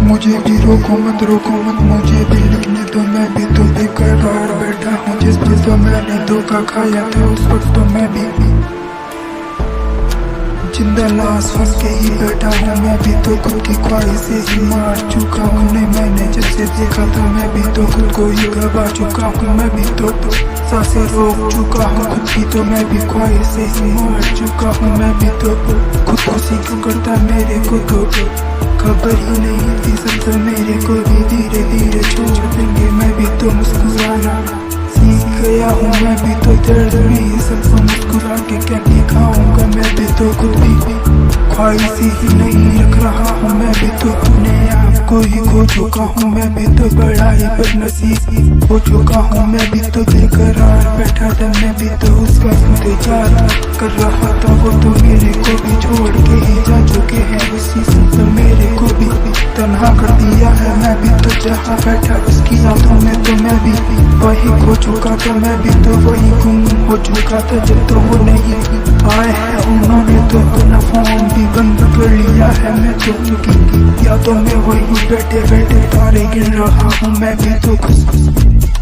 मुझे भी रोको मत मुझे भी लिखने दो। मैं भी तो बेकरार बैठा हूँ जिस पे तो मैंने धोखा खाया था। उस वक्त तो मैं भी जिंदा लाश फंस के ही बैठा हूँ। मैं भी तो खुद की ख्वाहिश से ही मार चुका हूँ। नहीं मैंने जैसे देखा था मैं भी तो खुद को ही गवा चुका हूँ। मैं भी तो सांसें रोक चुका हूँ खुद की, तो मैं भी ख्वाहिश से ही मार चुका हूँ। मैं भी तो खुद को सीख करता मेरे को तो खबर ही नहीं थी सब मेरे को भी धीरे धीरे छोड़ देंगे। मैं भी तो मुस्कुराना सीख गया हूँ। मैं भी तो दर्द में सबको मुस्कुरा के क्या दिखाऊंगा। मैं भी तो खुद भी ख्वाहिश ही नहीं रख रहा हूँ। मैं भी तो अपने आप को ही खो चुका हूँ। मैं भी तो बड़ा ही बदनसीब हो चुका हूँ। मैं भी तो बेकरार बैठा था। मैं भी तो उसका इंतजार कर रहा था। वो तो मेरे को भी छोड़ के ही जा चुके हैं। उसी से तो मेरे को भी तन्हा कर दिया है। मैं भी तो जहाँ बैठा उसकी यादों में तो मैं भी वही खो चुका था। मैं भी तो वही गुम हो चुका था। जब तो वो नहीं आए हैं उन्होंने तो अपना फोन भी बंद कर लिया है। मैं तो उनकी यादों में वही बैठे बैठे तारे गिन रहा हूँ। मैं भी तो खुश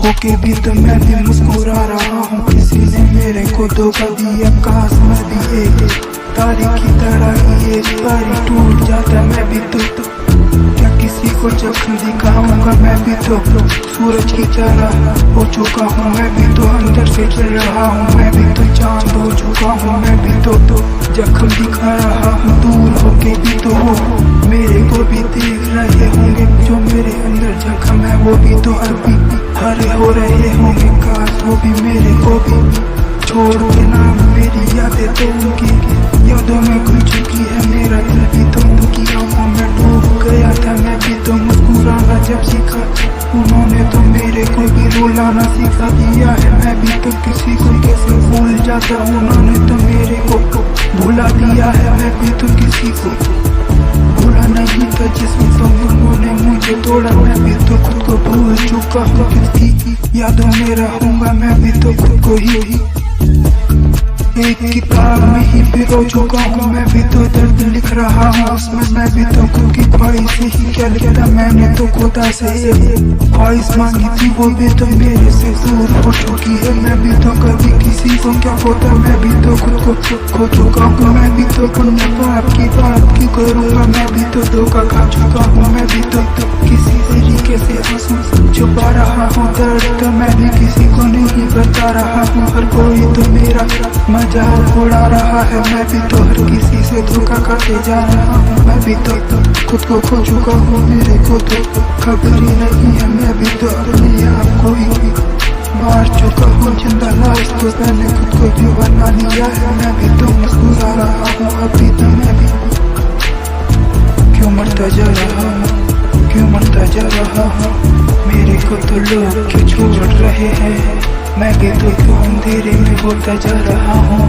होके भी तो मैं भी मुस्कुरा रहा हूँ। किसी ने मेरे को धोखा दिया, काश मैं भी एक तारे की तरह ही एक बारी टूट जाता। मैं भी तो क्या किसी को जख्म दिखाऊंगा। मैं भी तो सूरज की तरह हो चुका हूँ। मैं भी तो अंदर से चल रहा हूँ। मैं भी तो चांद हो चुका हूँ। मैं भी तो जख्म दिखा रहा हूँ। दूर होके भी तो वो मेरे को भी देख रहे होंगे। जो मेरे अंदर जख्म है वो भी तो अभी हरे हो रहे होंगे। काश वो भी मेरे को भी छोड़ के ना मेरी यादें तो उनकी यादों में खुल चुकी है। मेरा दिल भी तो उनकी आंखों में डूब गया था। मैं भी तो मुस्कुराना जब सीखा उन्होंने तो मेरे को भी रुलाना सिखा दिया है। मैं भी तो किसी को कैसे भूल जाता उन्होंने तो मेरे को भुला दिया है। मैं भी तो किसी को भूला नहीं था जिसमें तो उन्होंने मुझे तोड़ा। मैं भी तो खुद को भूल चुका हूँ। किसकी यादों में रहूंगा। मैं भी तो खुद को ही एक किताब में ही पिरो चुका हूँ। मैं भी तो दर्द लिख रहा हूँ उसमें। मैं भी तो खुद की ख्वाहिश से ही क्या लिखा। मैंने तो खुदा से ख्वाहिश मांगी थी वो भी तो मेरे से दूर हो चुकी है। मैं भी तो कभी किसी को क्या होता। मैं भी तो खुद को खो चुका हूँ। मैं भी तो पुण्य पाप की बात की करूँगा। मैं भी तो धोखा खा चुका हूँ। मैं भी तो किसी तरीके से आंसू छुपा रहा हूँ। दर्द तो मैं भी किसी को नहीं बता रहा हूँ। हर कोई तो मेरा मजाक उड़ा रहा है। मैं भी तो हर किसी से धोखा करते जा रहा हूँ। मैं भी तो खुद को खो चुका हूँ। मेरे को तो खबर ही नहीं है। मैं भी तो अपने आप को ही मार चुका हूँ। जिंदा लाश तो मैंने खुद को भी बना लिया है। मैं भी तो मुस्कुरा रहा हूँ अभी तो। मैं भी क्यों मरता जा रहा हूँ, क्यों मरता जा रहा हूँ। मेरे को तो लोग क्यों छोड़ रहे हैं। मैं भी तो क्यों अंधेरे में होता जा रहा हूँ।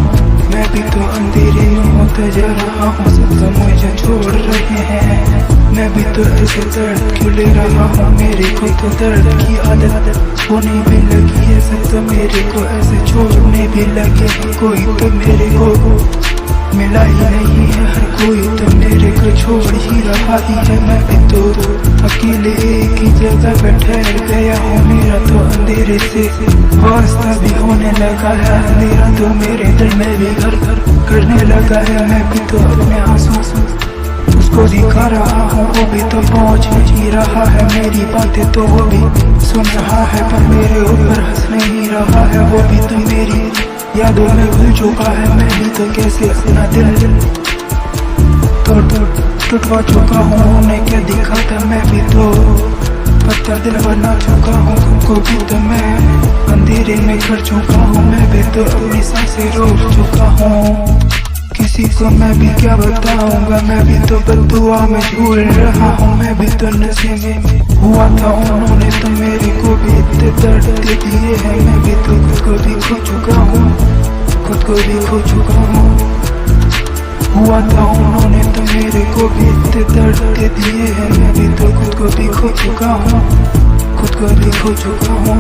मैं भी तो अंधेरे में होता जा रहा हूँ। सब तो मुझे छोड़ रहे हैं। मैं भी तो ऐसे दर्द क्यों ले रहा हूँ। मेरे को तो दर्द की आदत होने भी लगी है। सब तो मेरे को ऐसे छोड़ने भी लगे। कोई तो मेरे को मिला ही नहीं है। हर कोई तो मेरे को छोड़ ही रहा ही है। मैं भी तो अकेले एक ही जगह पे ठहर गया हूँ। मेरा तो अंधेरे से वास्ता भी होने लगा है। अंधेरा तो मेरे दिल में भी घर करने लगा है। मैं भी तो अपने आंसू उसको दिखा रहा हूँ। वो भी तो पहुँच नहीं रहा है। मेरी बातें तो वो भी सुन रहा है पर मेरे ऊपर हंस नहीं रहा है। वो भी तो मेरी यादों में भूल चुका है। मैं भी तो कैसे अपना दिल टूटवा चुका हूँ। उन्हें क्या दिखा था। मैं भी तो पत्थर दिल बना चुका हूँ। खुद को भी तो मैं अंधेरे में कर चुका हूँ। मैं भी तो अपनी सांसें रोक चुका हूँ। किसी को मैं भी क्या बताऊंगा। मैं भी तो बददुआ में झूल रहा हूँ। मैं भी तो नशे में हुआ था। उन्होंने तो मेरे को भी इतने दर्द दे दिए हैं। मैं भी तो खुद को भी खो चुका हूँ, खुद को भी खो चुका हूँ। हुआ था उन्होंने तो मेरे को भी इतने दर्द दे दिए हैं। मैं भी तो खुद को भी खो चुका हूँ, खुद को भी खो चुका हूँ।